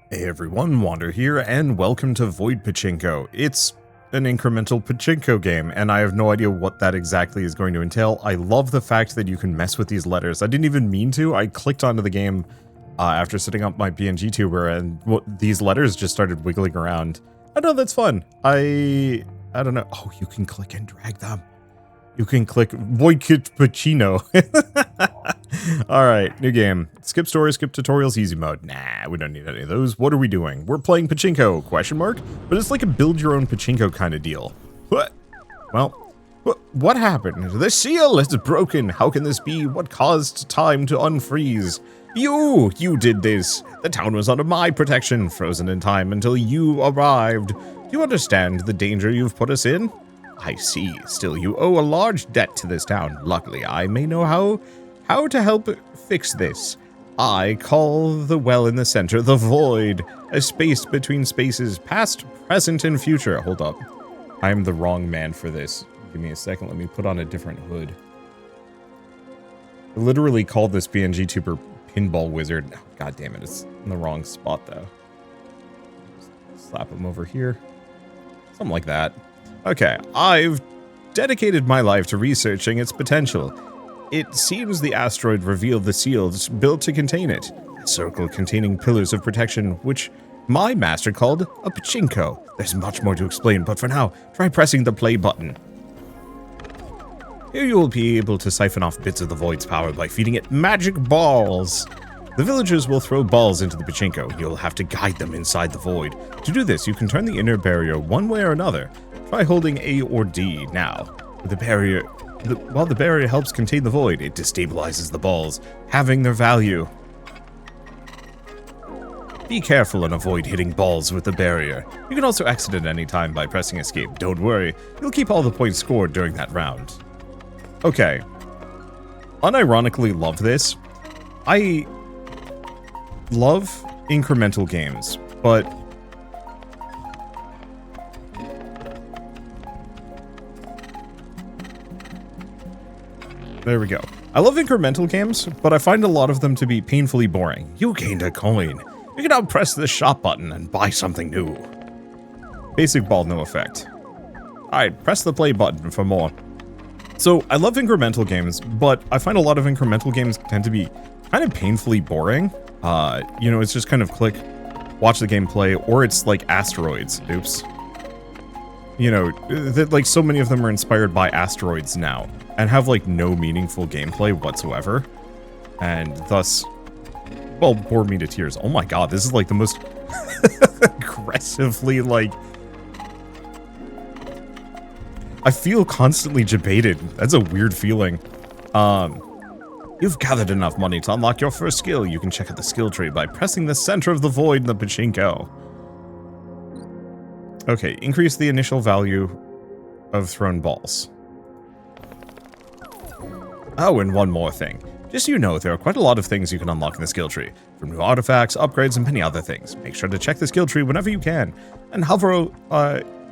Hey everyone, Wander here, and welcome to Void Pachinko. It's an incremental Pachinko game, and I have no idea what that exactly is going to entail. I love the fact that you can mess with these letters. I didn't even mean to. I clicked onto the game after setting up my PNG tuber, and these letters just started wiggling around. I know, that's fun. I don't know. Oh, you can click and drag them. You can click Void Pachinko. Alright, new game. Skip story, skip tutorials, easy mode. Nah, we don't need any of those. What are we doing? We're playing Pachinko, question mark? But it's like a build your own Pachinko kind of deal. What? Well, what happened? The seal is broken. How can this be? What caused time to unfreeze? You did this. The town was under my protection, frozen in time until you arrived. Do you understand the danger you've put us in? I see. Still, you owe a large debt to this town. Luckily, I may know how to help fix this. I call the well in the center the void, a space between spaces, past, present, and future. Hold up. I'm the wrong man for this. Give me a second. Let me put on a different hood. I literally called this PNG tuber Pinball Wizard. Oh, God damn it. It's in the wrong spot, though. Just slap him over here. Something like that. Okay, I've dedicated my life to researching its potential. It seems the asteroid revealed the seals built to contain it, a circle containing pillars of protection, which my master called a Pachinko. There's much more to explain, but for now, try pressing the play button. Here you will be able to siphon off bits of the void's power by feeding it magic balls. The villagers will throw balls into the Pachinko. You'll have to guide them inside the void. To do this, you can turn the inner barrier one way or another. Try holding A or D now. While the barrier helps contain the void, it destabilizes the balls, having their value. Be careful and avoid hitting balls with the barrier. You can also exit at any time by pressing escape. Don't worry, you'll keep all the points scored during that round. Okay. Unironically love this. I love incremental games, but there we go. I love incremental games, but I find a lot of them to be painfully boring. You gained a coin. You can now press the shop button and buy something new. Basic ball, no effect. Alright, press the play button for more. So, I love incremental games, but I find a lot of incremental games tend to be kind of painfully boring. You know, it's just kind of click, watch the game play, or it's like asteroids. Oops. You know, like so many of them are inspired by asteroids now, and have like no meaningful gameplay whatsoever, and thus, well, bore me to tears. Oh my god, this is like the most aggressively, like, I feel constantly debated. That's a weird feeling. You've gathered enough money to unlock your first skill. You can check out the skill tree by pressing the center of the void in the Pachinko. Okay, increase the initial value of thrown balls. Oh, and one more thing. Just so you know, there are quite a lot of things you can unlock in the skill tree, from new artifacts, upgrades, and many other things. Make sure to check the skill tree whenever you can, and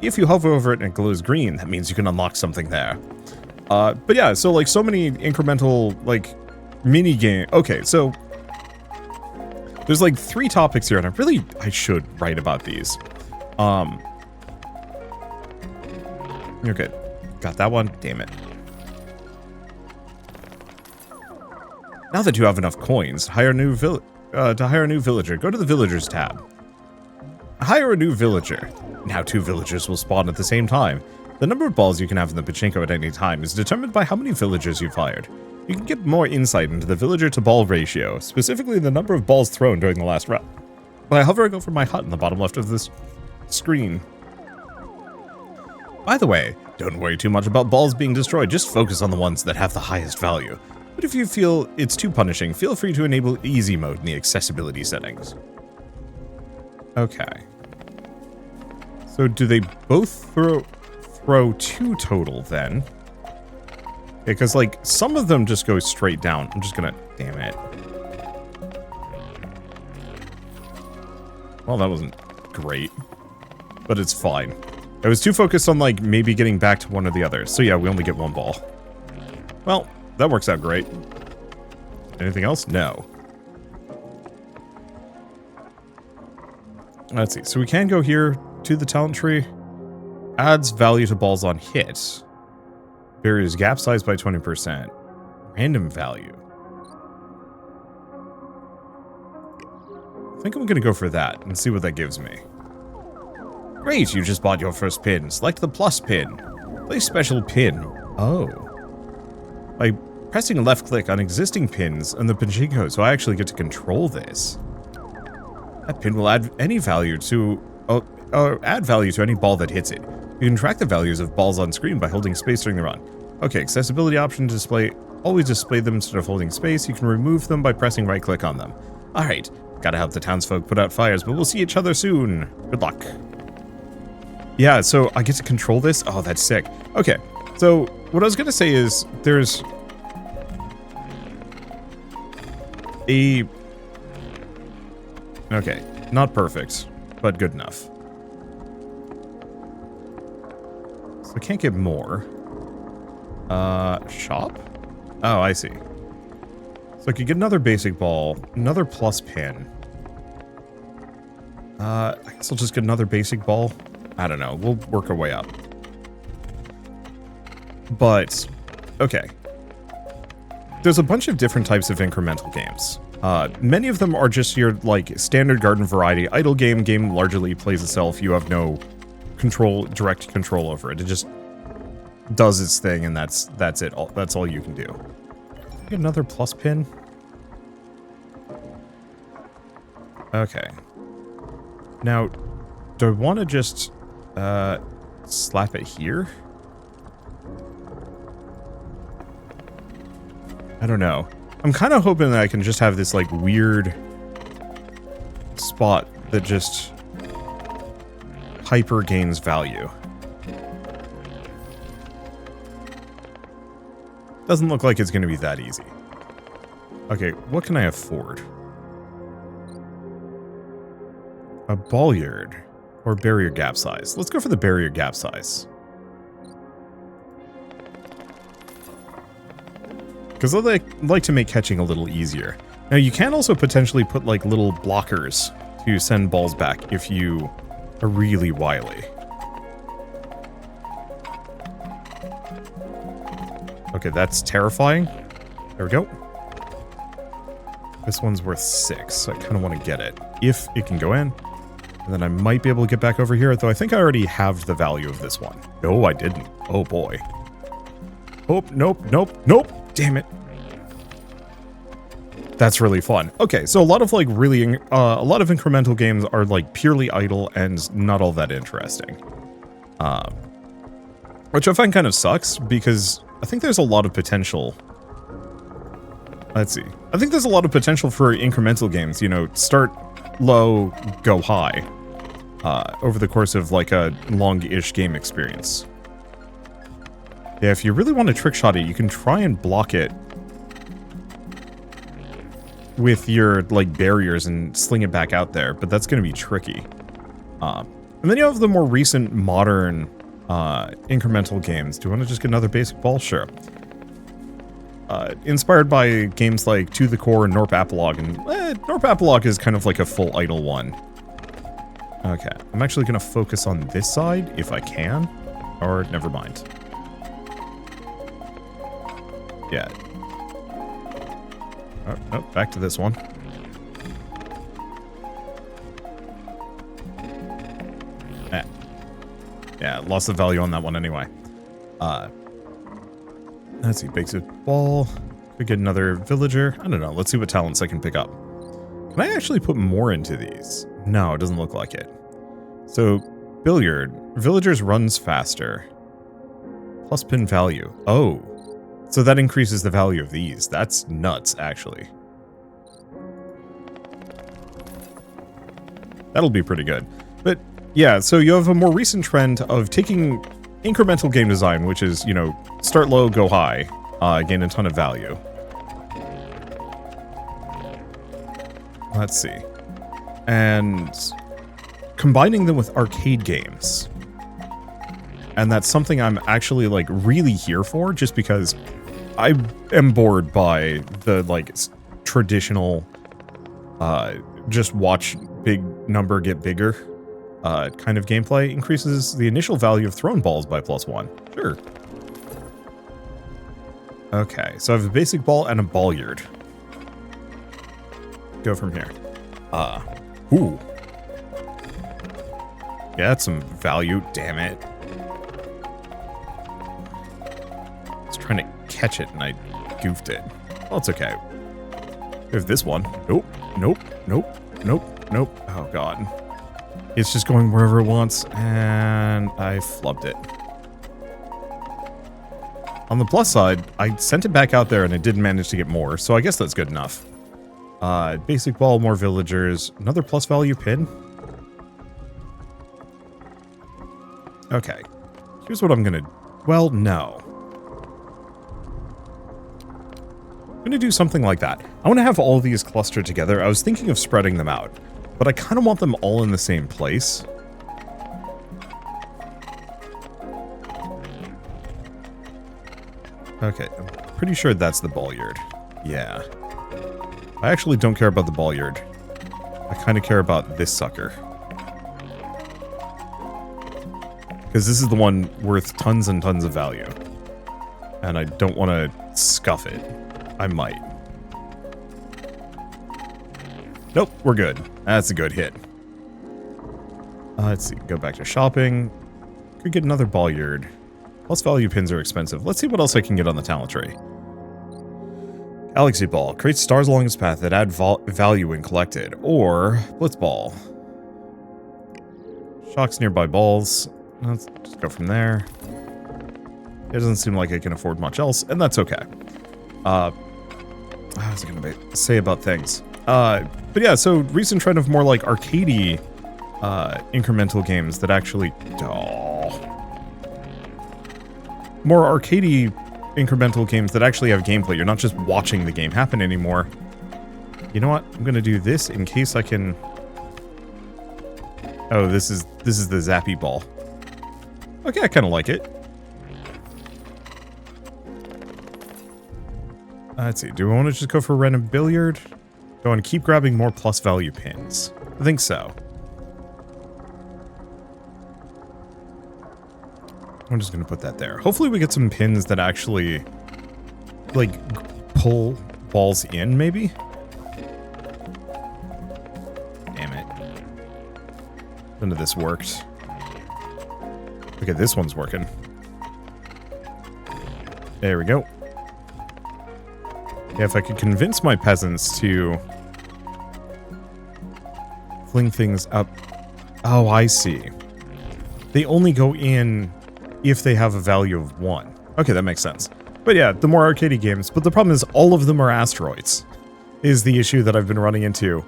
if you hover over it and it glows green, that means you can unlock something there. But yeah, so like so many incremental, like, mini game. Okay, so there's like 3 topics here, and I should write about these. Okay, got that one. Damn it. Now that you have enough coins, to hire a new villager, go to the Villagers tab. Hire a new villager. Now 2 villagers will spawn at the same time. The number of balls you can have in the Pachinko at any time is determined by how many villagers you've hired. You can get more insight into the villager to ball ratio, specifically the number of balls thrown during the last round, by hovering over my hut in the bottom left of this screen. By the way, don't worry too much about balls being destroyed, just focus on the ones that have the highest value. But if you feel it's too punishing, feel free to enable easy mode in the accessibility settings. Okay. So do they both throw 2 total then? Because like some of them just go straight down. I'm just gonna, damn it. Well, that wasn't great, but it's fine. I was too focused on like maybe getting back to one or the other. So yeah, we only get 1 ball. Well, that works out great. Anything else? No. Let's see. So we can go here to the talent tree. Adds value to balls on hit. Varies gap size by 20%. Random value. I think I'm going to go for that and see what that gives me. Great, you just bought your first pin. Select the plus pin. Place special pin. Oh. By pressing left click on existing pins and the Pachinko, so I actually get to control this. That pin will add any value to... add value to any ball that hits it. You can track the values of balls on screen by holding space during the run. Okay, accessibility option display. Always display them instead of holding space. You can remove them by pressing right click on them. Alright, gotta help the townsfolk put out fires, but we'll see each other soon. Good luck. Yeah, so I get to control this? Oh, that's sick. Okay, so what I was gonna say is there's a... Okay, not perfect, but good enough. So I can't get more. Shop? Oh, I see. So I could get another basic ball, another plus pin. I guess I'll just get another basic ball. I don't know, we'll work our way up. But, okay. There's a bunch of different types of incremental games. Many of them are just your, like, standard garden variety idle game. Game largely plays itself. You have no direct control over it. It just does its thing, and that's it. That's all you can do. Get another plus pin. Okay. Now, do I want to just slap it here? I don't know. I'm kind of hoping that I can just have this, like, weird spot that just hyper gains value. Doesn't look like it's going to be that easy. Okay, what can I afford? A ball yard or barrier gap size. Let's go for the barrier gap size. Because I like to make catching a little easier. Now, you can also potentially put, like, little blockers to send balls back if you are really wily. Okay, that's terrifying. There we go. This one's worth 6, so I kind of want to get it. If it can go in. And then I might be able to get back over here, though I think I already have the value of this one. No, I didn't. Oh, boy. Oh, nope, nope, nope. Damn it. That's really fun. Okay, so a lot of, like, really, a lot of incremental games are, like, purely idle and not all that interesting. Which I find kind of sucks, because I think there's a lot of potential. Let's see. I think there's a lot of potential for incremental games, you know, start low, go high, over the course of, like, a long-ish game experience. Yeah, if you really want to trick shot it, you can try and block it with your, like, barriers and sling it back out there, but that's going to be tricky. And then you have the more recent, modern, incremental games. Do you want to just get another basic ball? Sure. Inspired by games like To the Core and Norp Apolog, and Norp Apolog is kind of like a full idle one. Okay, I'm actually going to focus on this side, if I can, or never mind. Yeah. Oh, back to this one. Yeah, lost the value on that one anyway. Let's see, basic ball. Could get another villager. I don't know, let's see what talents I can pick up. Can I actually put more into these? No, it doesn't look like it. So, billiard. Villagers runs faster. Plus pin value. Oh. So that increases the value of these. That's nuts, actually. That'll be pretty good. But, yeah, so you have a more recent trend of taking incremental game design, which is, you know, start low, go high, gain a ton of value. Let's see. And combining them with arcade games. And that's something I'm actually, like, really here for, just because I am bored by the, like, traditional, just watch big number get bigger kind of gameplay. Increases the initial value of thrown balls by +1. Sure. Okay, so I have a basic ball and a balliard. Go from here. Ooh. Yeah, that's some value, damn it. I was trying to catch it and I goofed it. Well, it's okay. There's this one. Nope, nope, nope, nope, nope. Oh, God. It's just going wherever it wants, and I flubbed it. On the plus side, I sent it back out there and it didn't manage to get more, so I guess that's good enough. Basic ball, more villagers, another plus value pin. Okay, here's what I'm gonna... Well, no. I'm gonna do something like that. I want to have all of these clustered together. I was thinking of spreading them out, but I kind of want them all in the same place. Okay, I'm pretty sure that's the balliard. Yeah. I actually don't care about the balliard. I kind of care about this sucker. Because this is the one worth tons and tons of value. And I don't want to scuff it. I might. Nope, we're good. That's a good hit. Let's see, go back to shopping. Could get another balliard. Plus value pins are expensive. Let's see what else I can get on the talent tree. Galaxy Ball. Creates stars along its path that add value when collected. Or Blitz Ball. Shocks nearby balls. Let's just go from there. It doesn't seem like I can afford much else, and that's okay. What was I going to say about things? But yeah, so recent trend of more like arcadey incremental games that actually... More arcadey incremental games that actually have gameplay. You're not just watching the game happen anymore. You know what? I'm going to do this in case I can... Oh, this is the zappy ball. Okay, I kind of like it. Let's see. Do we want to just go for a random billiard? Do I want to keep grabbing more plus value pins? I think so. I'm just going to put that there. Hopefully we get some pins that actually, like, pull balls in, maybe? Damn it. None of this worked. Okay, this one's working. There we go. Yeah, if I could convince my peasants to fling things up. Oh, I see. They only go in if they have a value of 1. Okay, that makes sense. But yeah, the more arcadey games. But the problem is all of them are asteroids. Is the issue that I've been running into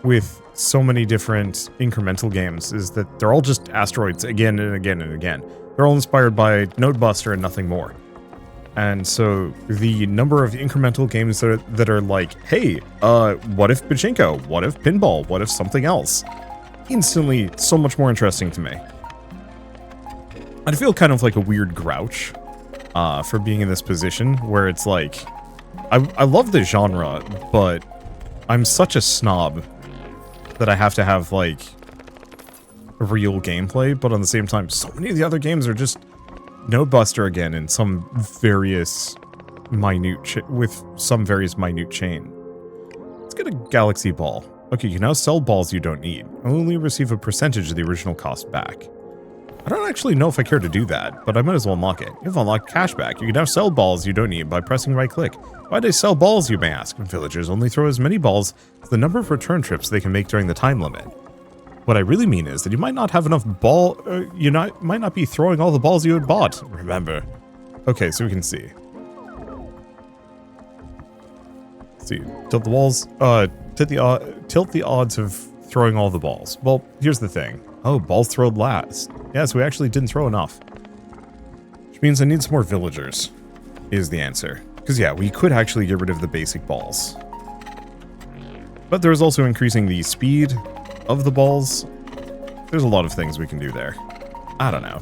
with so many different incremental games, is that they're all just asteroids again and again and again. They're all inspired by Nodebuster and nothing more. And so the number of incremental games that are like, hey, what if Pachinko? What if Pinball? What if something else? Instantly so much more interesting to me. I feel kind of like a weird grouch for being in this position where it's like, I love the genre, but I'm such a snob that I have to have like real gameplay, but on the same time, so many of the other games are just Nodebuster again in some various minute with some various minute chain. Let's get a Galaxy Ball. Okay, you can now sell balls you don't need. Only receive a percentage of the original cost back. I don't actually know if I care to do that, but I might as well unlock it. You've unlocked cashback. You can now sell balls you don't need by pressing right click. Why do they sell balls, you may ask? Villagers only throw as many balls as the number of return trips they can make during the time limit. What I really mean is that you might not have enough might not be throwing all the balls you had bought. Remember. Okay, so we can see. Let's see, tilt the walls, tilt the odds of throwing all the balls. Well, here's the thing. Oh, balls thrown last. Yeah, so we actually didn't throw enough. Which means I need some more villagers, is the answer. Because yeah, we could actually get rid of the basic balls. But there's also increasing the speed of the balls. There's a lot of things we can do there. I don't know.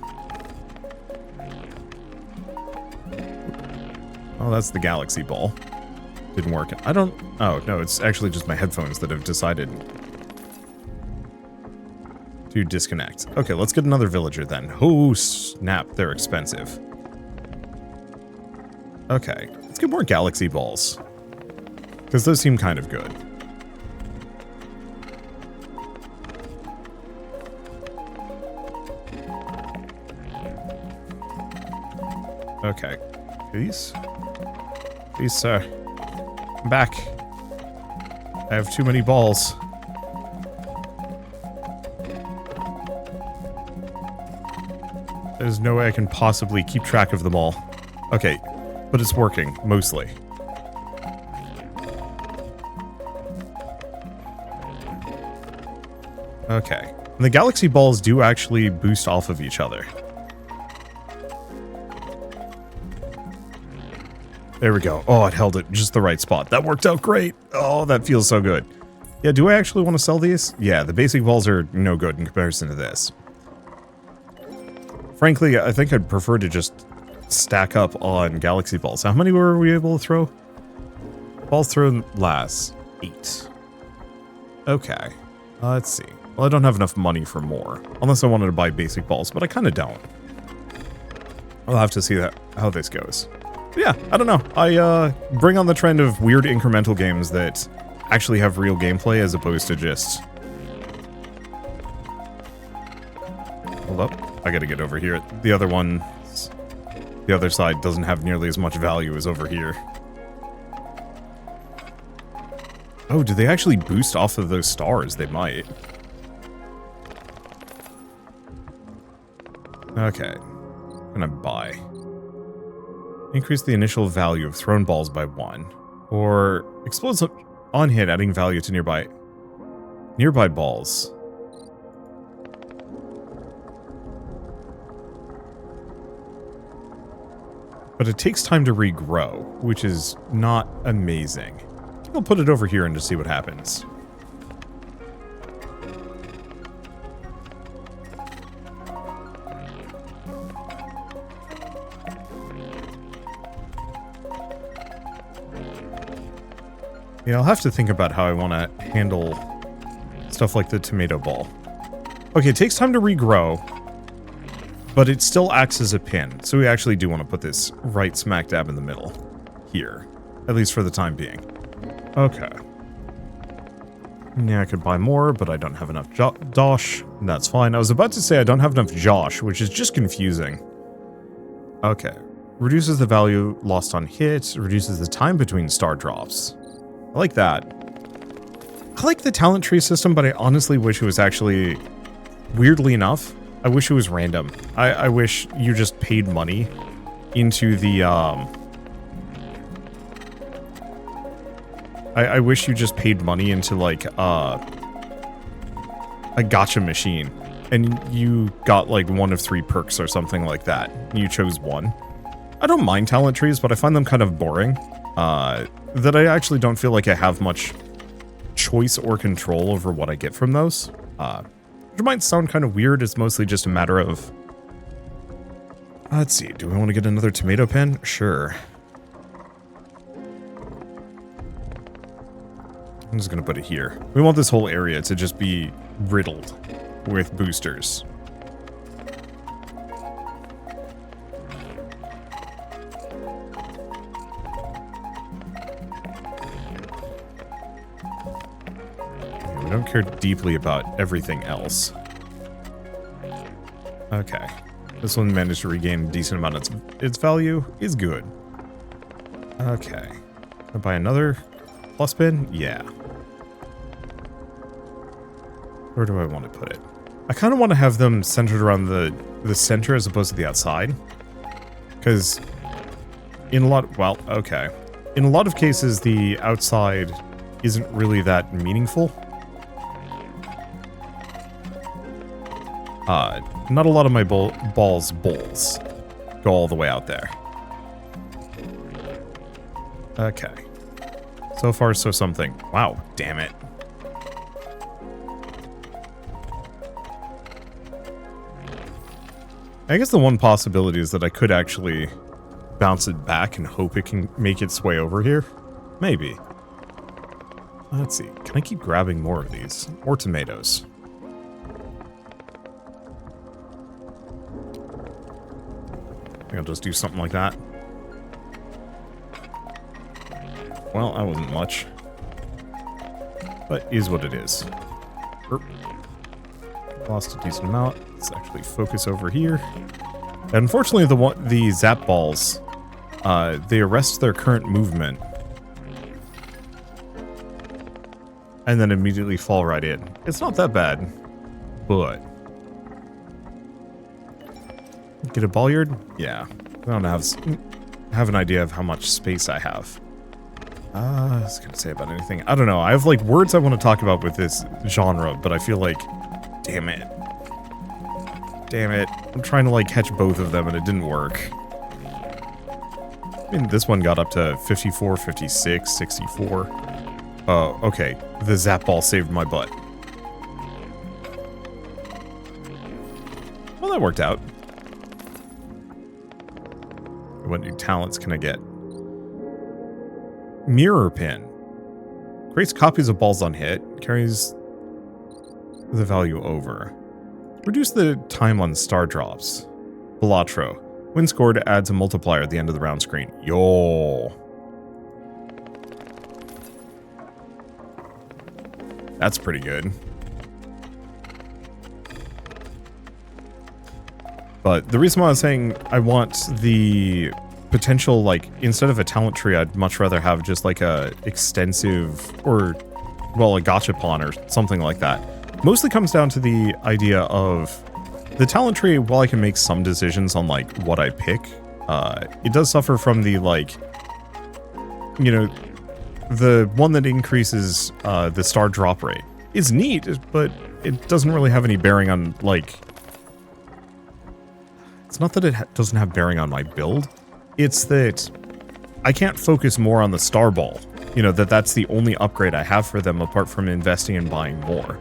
Oh, that's the Galaxy Ball. Didn't work. I don't... Oh, no, it's actually just my headphones that have decided to disconnect. Okay, let's get another villager then. Oh, snap. They're expensive. Okay, let's get more galaxy balls. Because those seem kind of good. Okay. Please? Please, sir. I'm back. I have too many balls. There's no way I can possibly keep track of them all. Okay, but it's working, mostly. Okay. And the galaxy balls do actually boost off of each other. There we go. Oh, it held it just the right spot. That worked out great. Oh, that feels so good. Yeah, do I actually want to sell these? Yeah, the basic balls are no good in comparison to this. Frankly, I think I'd prefer to just stack up on galaxy balls. How many were we able to throw? Balls thrown last. 8. Okay. Let's see. Well, I don't have enough money for more. Unless I wanted to buy basic balls, but I kind of don't. I'll have to see how this goes. But yeah, I don't know. I bring on the trend of weird incremental games that actually have real gameplay as opposed to just... Hold up. I gotta get over here. The other one... The other side doesn't have nearly as much value as over here. Oh, do they actually boost off of those stars? They might. Okay. I'm gonna buy. Increase the initial value of thrown balls by 1. Or explodes on hit, adding value to nearby balls. But it takes time to regrow, which is not amazing. I think I'll put it over here and just see what happens. Yeah, I'll have to think about how I want to handle stuff like the tomato ball. Okay, it takes time to regrow, but it still acts as a pin, so we actually do want to put this right smack dab in the middle. Here. At least for the time being. Okay. Yeah, I could buy more, but I don't have enough dosh. That's fine. I was about to say I don't have enough Josh, which is just confusing. Okay. Reduces the value lost on hit, reduces the time between star drops. I like that. I like the talent tree system, but I honestly wish it was actually... Weirdly enough, I wish it was random. I wish you just paid money into the, I wish you just paid money into, like, a gacha machine. And you got, like, 1 of 3 perks or something like that. You chose 1. I don't mind talent trees, but I find them kind of boring. That I actually don't feel like I have much choice or control over what I get from those. Which might sound kind of weird. It's mostly just a matter of... Let's see. Do I want to get another tomato pen? Sure. I'm just going to put it here. We want this whole area to just be riddled with boosters. I don't care deeply about everything else. Okay. This one managed to regain a decent amount of its value. Is good. Okay. Can I buy another plus pin? Yeah. Where do I want to put it? I kind of want to have them centered around the center as opposed to the outside. Because in a lot... Well, okay. In a lot of cases, the outside isn't really that meaningful. Not a lot of my bowls go all the way out there. Okay. So far, so something. Wow, damn it. I guess the one possibility is that I could actually bounce it back and hope it can make its way over here. Maybe. Let's see. Can I keep grabbing more of these? Or tomatoes? think I'll just do something like that. Well, that wasn't much. But is what it is. Lost a decent amount. Let's actually focus over here. And unfortunately, the zap balls, they arrest their current movement. And then immediately fall right in. It's not that bad, but... Get a ball yard? Yeah. I don't have an idea of how much space I have. I was going to say about anything. I don't know. I have, like, words I want to talk about with this genre, but I feel like... Damn it. Damn it. I'm trying to, like, catch both of them, and it didn't work. I mean, this one got up to 54, 56, 64. Oh, okay. The zap ball saved my butt. Well, that worked out. What new talents can I get? Mirror pin. Creates copies of balls on hit. Carries the value over. Reduce the time on star drops. Balatro. Win scored adds a multiplier at the end of the round screen. Yo. That's pretty good. But the reason why I was saying I want the potential, like, instead of a talent tree, I'd much rather have just like a extensive, or, well, a gachapon or something like that. Mostly comes down to the idea of the talent tree, while I can make some decisions on, like, what I pick, it does suffer from the, like, you know, the one that increases the star drop rate is neat, but it doesn't really have any bearing on, like... It's not that it doesn't have bearing on my build. It's that I can't focus more on the star ball. You know, that's the only upgrade I have for them apart from investing in buying more.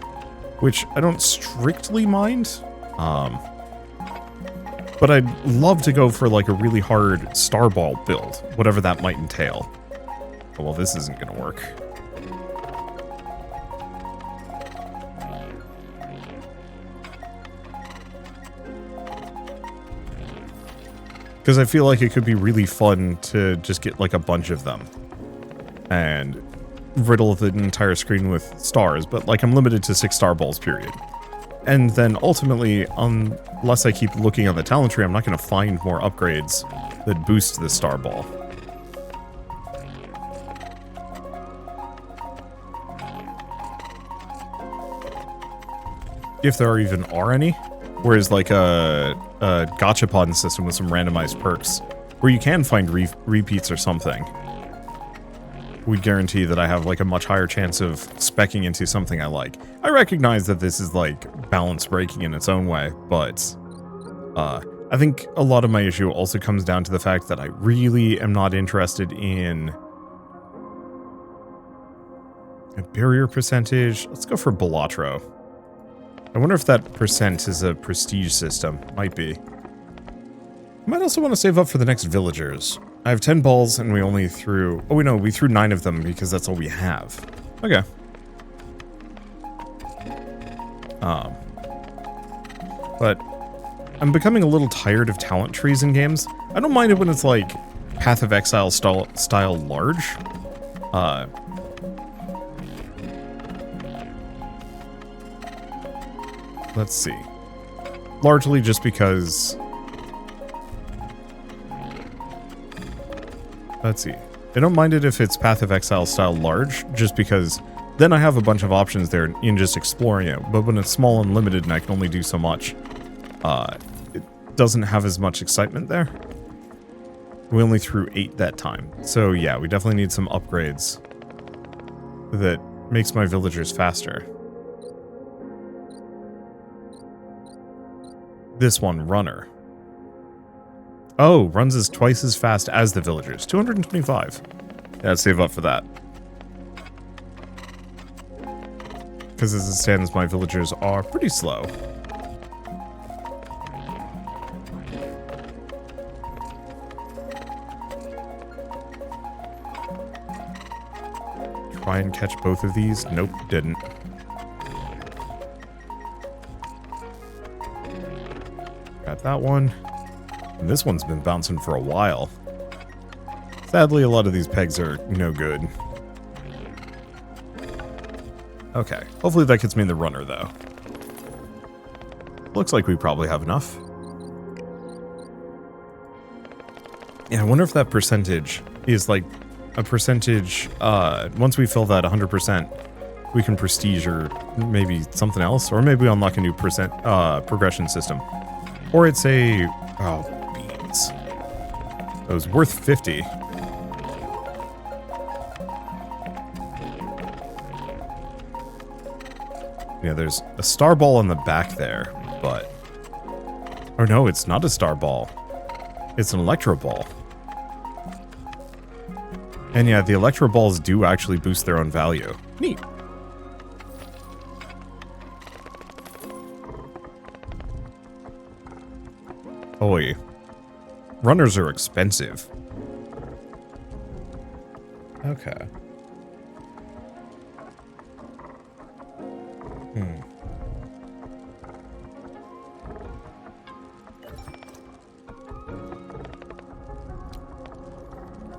Which I don't strictly mind. But I'd love to go for, like, a really hard star ball build. Whatever that might entail. Oh, well, this isn't going to work. Because I feel like it could be really fun to just get, like, a bunch of them. And riddle the entire screen with stars. But, like, I'm limited to 6 star balls, period. And then, ultimately, unless I keep looking on the talent tree, I'm not going to find more upgrades that boost the star ball. If there even are any. Whereas, like, a gachapon system with some randomized perks, where you can find repeats or something, would guarantee that I have, like, a much higher chance of speccing into something I like. I recognize that this is, like, balance breaking in its own way, but I think a lot of my issue also comes down to the fact that I really am not interested in a barrier percentage. Let's go for Balatro. I wonder if that percent is a prestige system. Might be. I might also want to save up for the next villagers. I have 10 balls and we only threw... Oh, no, we threw 9 of them because that's all we have. Okay. But I'm becoming a little tired of talent trees in games. I don't mind it when it's like Path of Exile style large. Let's see. Largely just because... Let's see. I don't mind it if it's Path of Exile style large, just because then I have a bunch of options there in just exploring it. But when it's small and limited and I can only do so much, it doesn't have as much excitement there. We only threw 8 that time. So yeah, we definitely need some upgrades that makes my villagers faster. This one, Runner. Oh, runs as twice as fast as the villagers. 225. Yeah, save up for that. Because as it stands, my villagers are pretty slow. Try and catch both of these. Nope, didn't. Got that one. And this one's been bouncing for a while. Sadly, a lot of these pegs are no good. Okay, hopefully that gets me in the runner, though. Looks like we probably have enough. Yeah, I wonder if that percentage is like a percentage, once we fill that 100%, we can prestige or maybe something else, or maybe we unlock a new progression system. Or it's a, oh, beans. It was worth 50. Yeah, there's a star ball in the back there, but... Oh no, it's not a star ball. It's an electro ball. And yeah, the electro balls do actually boost their own value. Neat. Boy. Runners are expensive. Okay.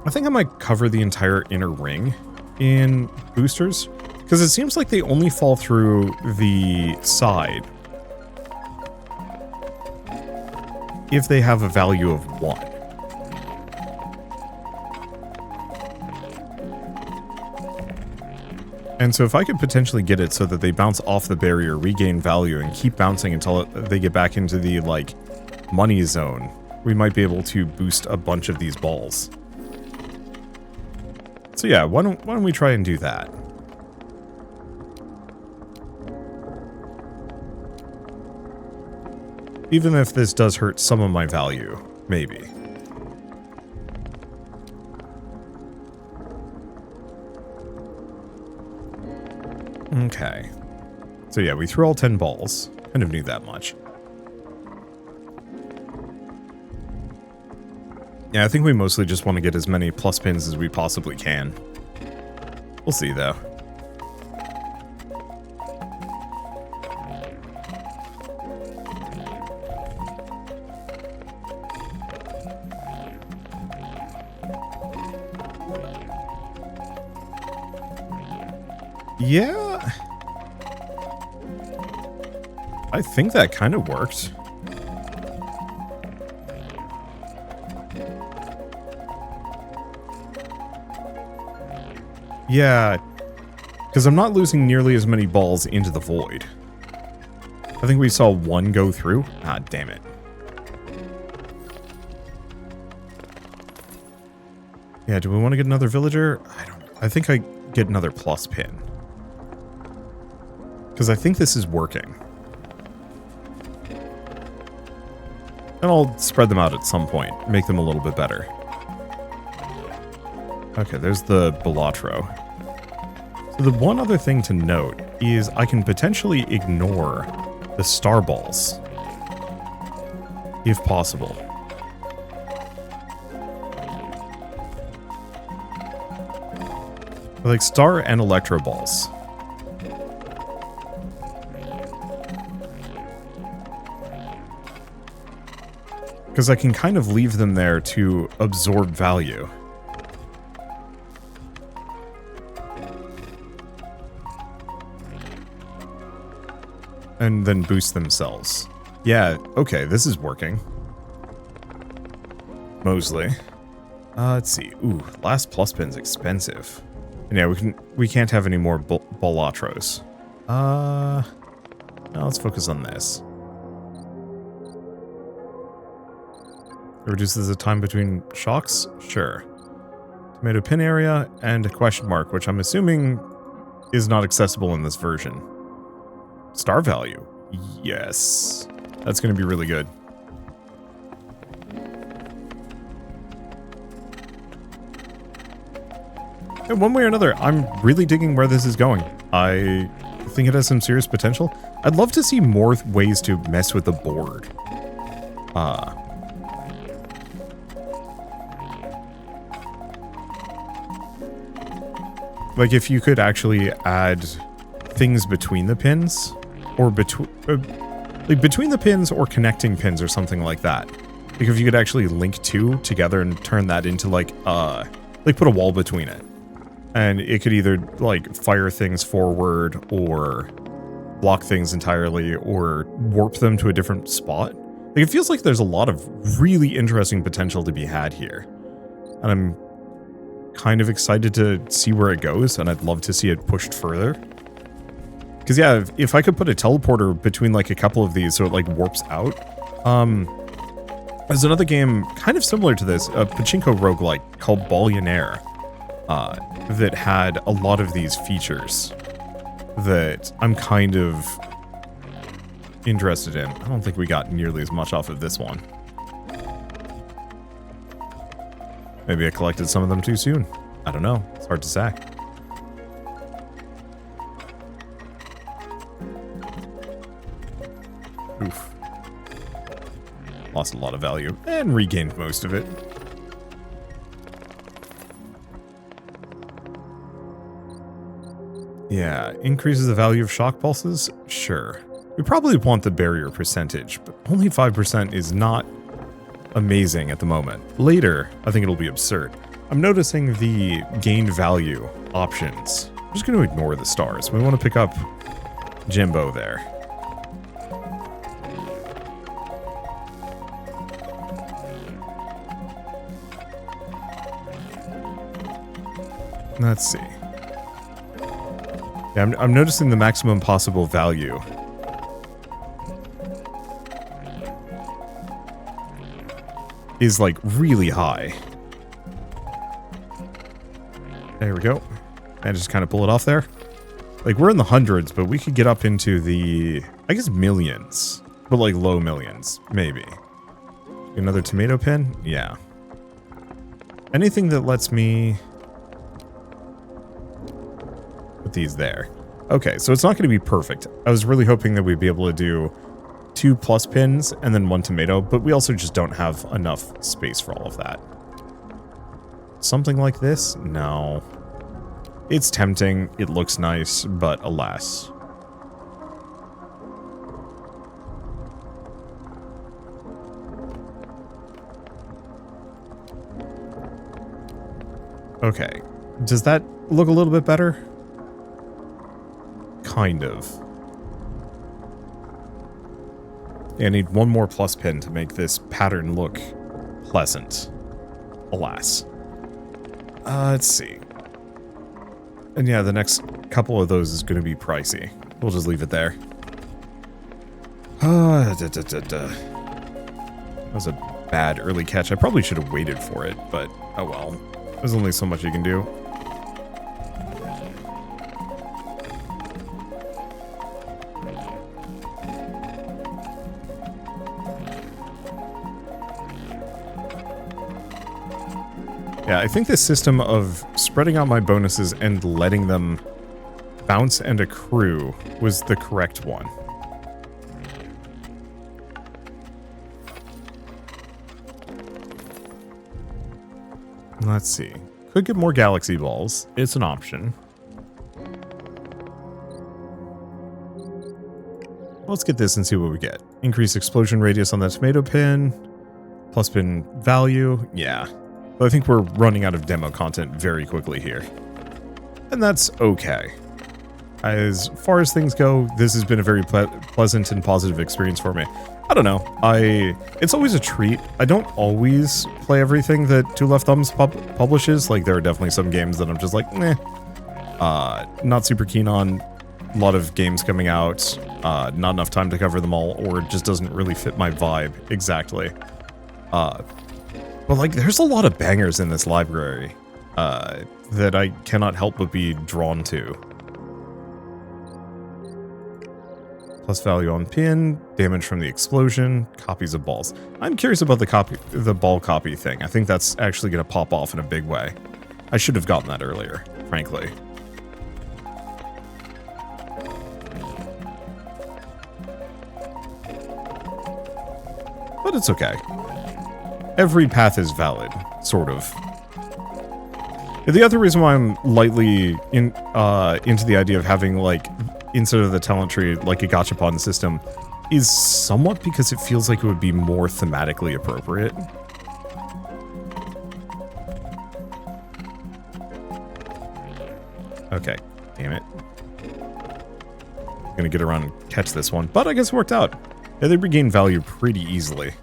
I think I might cover the entire inner ring in boosters, because it seems like they only fall through the side if they have a value of 1. And so if I could potentially get it so that they bounce off the barrier, regain value, and keep bouncing until they get back into the, like, money zone, we might be able to boost a bunch of these balls. So yeah, why don't we try and do that? Even if this does hurt some of my value, maybe. Okay. So yeah, we threw all 10 balls. Kind of knew that much. Yeah, I think we mostly just want to get as many plus pins as we possibly can. We'll see, though. Yeah. I think that kind of worked. Yeah, because I'm not losing nearly as many balls into the void. I think we saw 1 go through. Ah, damn it. Yeah, do we want to get another villager? I think I get another plus pin. Because I think this is working. And I'll spread them out at some point, make them a little bit better. Okay, there's the Balatro. So the one other thing to note is I can potentially ignore the star balls, if possible. Like star and electro balls. Because I can kind of leave them there to absorb value. And then boost themselves. Yeah, okay, this is working. Mostly. Let's see. Ooh, last plus pin's expensive. And yeah, we can't have any more Balatros. Now let's focus on this. It reduces the time between shocks? Sure. Tomato pin area and a question mark, which I'm assuming is not accessible in this version. Star value. Yes. That's going to be really good. And one way or another, I'm really digging where this is going. I think it has some serious potential. I'd love to see more ways to mess with the board. Like if you could actually add things between the pins, or between the pins or connecting pins or something like that. Like if you could actually link two together and turn that into like put a wall between it. And it could either like fire things forward or block things entirely or warp them to a different spot. Like it feels like there's a lot of really interesting potential to be had here. And I'm kind of excited to see where it goes, and I'd love to see it pushed further. Because yeah, if I could put a teleporter between like a couple of these so it like warps out. There's another game kind of similar to this, a Pachinko roguelike called Ballionaire, that had a lot of these features that I'm kind of interested in. I don't think we got nearly as much off of this one. Maybe I collected some of them too soon. I don't know. It's hard to say. Oof. Lost a lot of value and regained most of it. Yeah, increases the value of shock pulses? Sure. We probably want the barrier percentage, but only 5% is not amazing at the moment. Later, I think it'll be absurd. I'm noticing the gained value options. I'm just going to ignore the stars. We want to pick up Jimbo there. Let's see. Yeah, I'm noticing the maximum possible value. Is like really high. There we go. And just kind of pull it off there. Like we're in the hundreds, but we could get up into the, I guess, millions. But like low millions, maybe. Another tomato pin? Yeah. Anything that lets me put these there. Okay, so it's not going to be perfect. I was really hoping that we'd be able to do 2 plus pins and then 1 tomato, but we also just don't have enough space for all of that. Something like this? No. It's tempting, it looks nice, but alas. Okay. Does that look a little bit better? Kind of. I need 1 more plus pin to make this pattern look pleasant. Alas. Let's see. And yeah, the next couple of those is going to be pricey. We'll just leave it there. That was a bad early catch. I probably should have waited for it, but oh well. There's only so much you can do. Yeah, I think this system of spreading out my bonuses and letting them bounce and accrue was the correct one. Let's see. Could get more galaxy balls. It's an option. Let's get this and see what we get. Increase explosion radius on the tomato pin. Plus pin value. Yeah. But I think we're running out of demo content very quickly here. And that's okay. As far as things go, this has been a very pleasant and positive experience for me. I don't know. It's always a treat. I don't always play everything that Two Left Thumbs publishes. Like, there are definitely some games that I'm just like, meh. Not super keen on. A lot of games coming out. Not enough time to cover them all, or it just doesn't really fit my vibe exactly. But, like, there's a lot of bangers in this library that I cannot help but be drawn to. Plus value on pin, damage from the explosion, copies of balls. I'm curious about the ball copy thing. I think that's actually going to pop off in a big way. I should have gotten that earlier, frankly. But it's okay. Every path is valid, sort of. The other reason why I'm lightly into the idea of having, like, instead of the talent tree, like a gachapon system, is somewhat because it feels like it would be more thematically appropriate. Okay, damn it. I'm gonna get around and catch this one, but I guess it worked out. Yeah, they regain value pretty easily.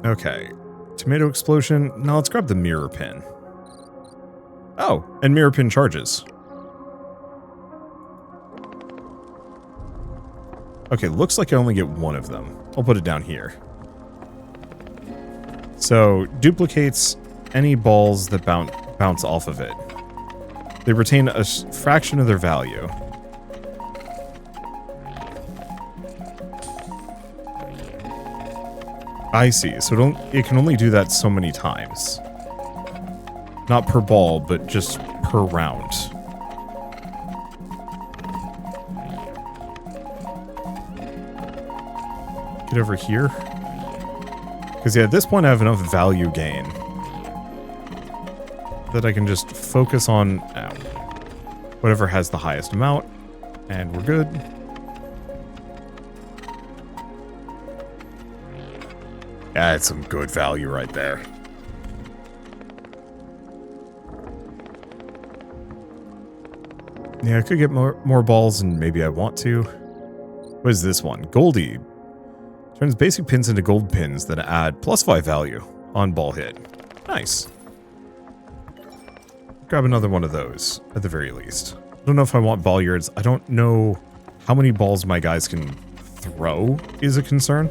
Okay, tomato explosion. Now let's grab the mirror pin. Oh, and mirror pin charges. Okay, looks like I only get one of them. I'll put it down here. So, duplicates any balls that bounce off of it. They retain a fraction of their value. I see. So it can only do that so many times. Not per ball, but just per round. Get over here. Because yeah, at this point I have enough value gain that I can just focus on whatever has the highest amount, and we're good. Yeah, it's some good value right there. Yeah, I could get more balls, and maybe I want to. What is this one? Goldie. Turns basic pins into gold pins that add +5 value on ball hit. Nice. Grab another one of those, at the very least. I don't know if I want ball yards. I don't know how many balls my guys can throw is a concern.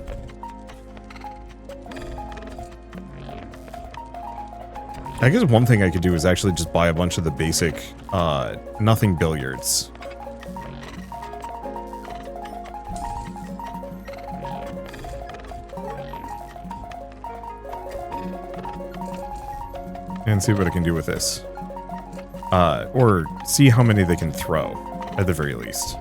I guess one thing I could do is actually just buy a bunch of the basic, nothing billiards. And see what I can do with this. Or see how many they can throw, at the very least.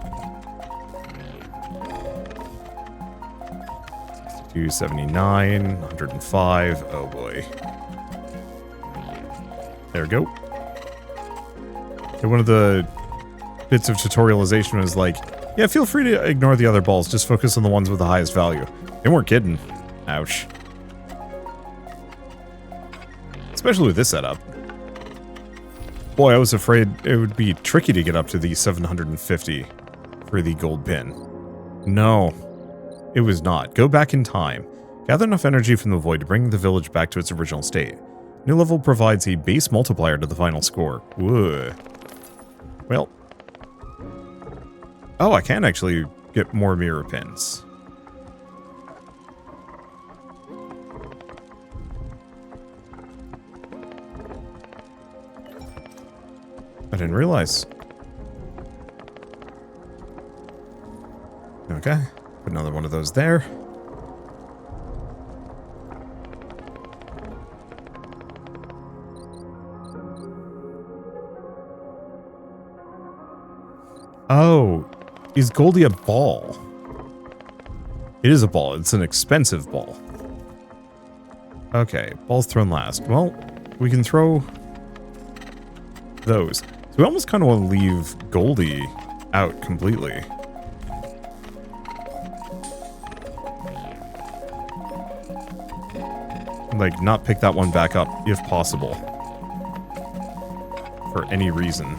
62, 79, 105, oh boy. There we go. And one of the bits of tutorialization was like, yeah, feel free to ignore the other balls, just focus on the ones with the highest value. They weren't kidding. Ouch. Especially with this setup. Boy, I was afraid it would be tricky to get up to the 750 for the gold pin. No, it was not. Go back in time. Gather enough energy from the void to bring the village back to its original state. New level provides a base multiplier to the final score. Whoa. Well. Oh, I can actually get more mirror pins. I didn't realize. Okay. Put another one of those there. Oh, is Goldie a ball? It is a ball. It's an expensive ball. Okay, balls thrown last. Well, we can throw those. So we almost kind of want to leave Goldie out completely. Like, not pick that one back up if possible. For any reason.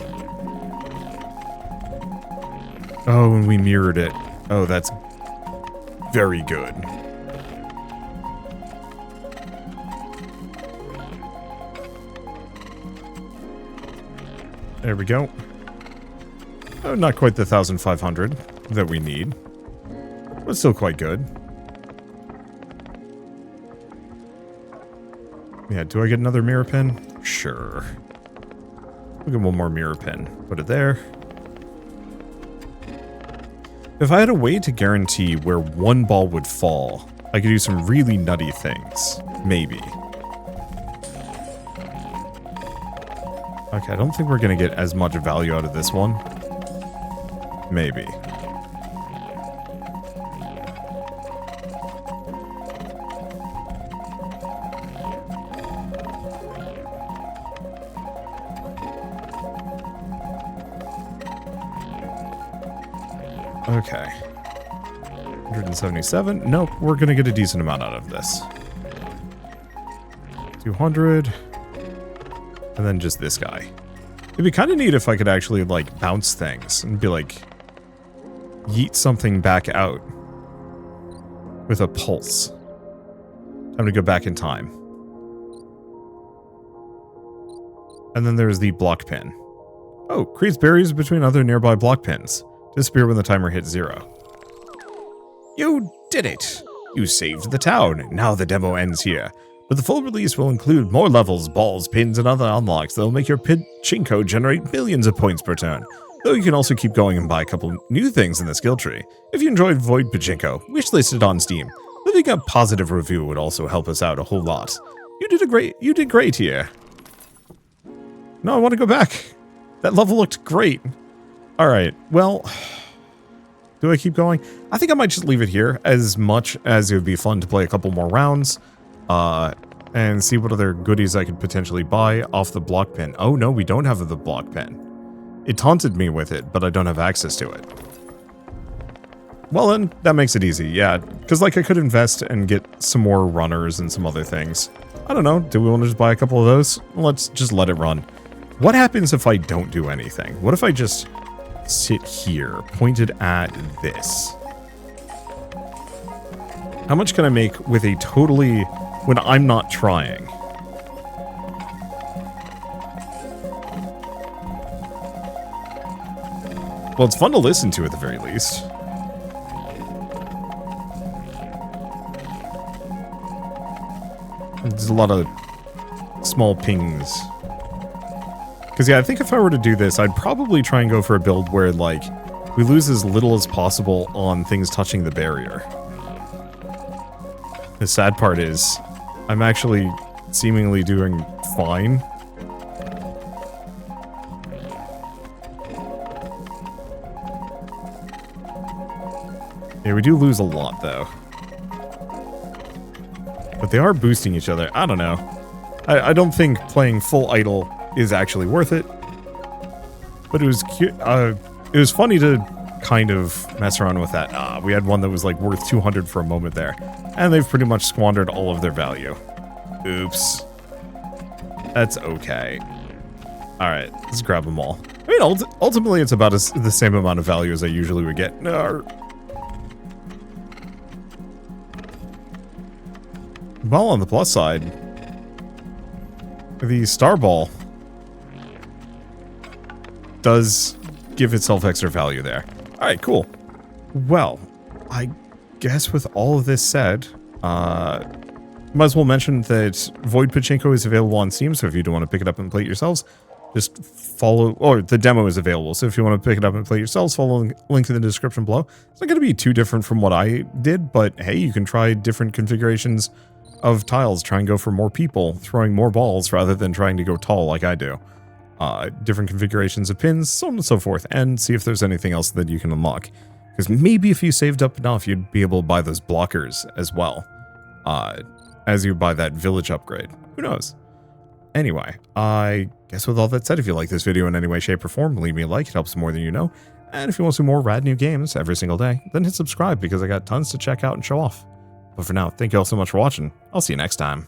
Oh, and we mirrored it. Oh, that's very good. There we go. Oh, not quite the 1,500 that we need. But still quite good. Yeah, do I get another mirror pin? Sure. We'll get one more mirror pin. Put it there. If I had a way to guarantee where one ball would fall, I could do some really nutty things. Maybe. Okay, I don't think we're going to get as much value out of this one. Maybe. Okay. 177. Nope, we're going to get a decent amount out of this. 200. And then just this guy. It'd be kind of neat if I could actually, like, bounce things and be like, yeet something back out with a pulse. Time to go back in time. And then there's the block pin. Oh, creates barriers between other nearby block pins. Disappear when the timer hits 0. You did it! You saved the town. Now the demo ends here. But the full release will include more levels, balls, pins, and other unlocks that will make your Pachinko generate millions of points per turn. Though you can also keep going and buy a couple new things in the skill tree. If you enjoyed Void Pachinko, wishlist it on Steam. Leaving a positive review would also help us out a whole lot. You did great here. No, I want to go back. That level looked great. Alright, well, do I keep going? I think I might just leave it here, as much as it would be fun to play a couple more rounds, and see what other goodies I could potentially buy off the block pin. Oh no, we don't have the block pin. It taunted me with it, but I don't have access to it. Well then, that makes it easy, yeah, because like I could invest and get some more runners and some other things. I don't know, do we want to just buy a couple of those? Let's just let it run. What happens if I don't do anything? What if I just sit here, pointed at this? How much can I make with a totally... when I'm not trying? Well, it's fun to listen to at the very least. There's a lot of small pings. Because, yeah, I think if I were to do this, I'd probably try and go for a build where, like, we lose as little as possible on things touching the barrier. The sad part is, I'm actually seemingly doing fine. Yeah, we do lose a lot, though. But they are boosting each other. I don't know. I don't think playing full idle is actually worth it. But it was cute. It was funny to kind of mess around with that. We had one that was like worth 200 for a moment there. And they've pretty much squandered all of their value. Oops. That's okay. Alright, let's grab them all. I mean, ultimately it's about the same amount of value as I usually would get. Well, on the plus side, the Star Ball does give itself extra value there. Alright, cool. Well, I guess with all of this said, might as well mention that Void Pachinko is available on Steam, so if you do want to pick it up and play it yourselves, just follow, or the demo is available, so if you want to pick it up and play it yourselves, follow the link in the description below. It's not going to be too different from what I did, but hey, you can try different configurations of tiles, try and go for more people, throwing more balls rather than trying to go tall like I do. Different configurations of pins, so on and so forth, and see if there's anything else that you can unlock. Because maybe if you saved up enough, you'd be able to buy those blockers as well, as you buy that village upgrade. Who knows? Anyway, I guess with all that said, if you like this video in any way, shape, or form, leave me a like, it helps more than you know. And if you want to see more rad new games every single day, then hit subscribe, because I got tons to check out and show off. But for now, thank you all so much for watching. I'll see you next time.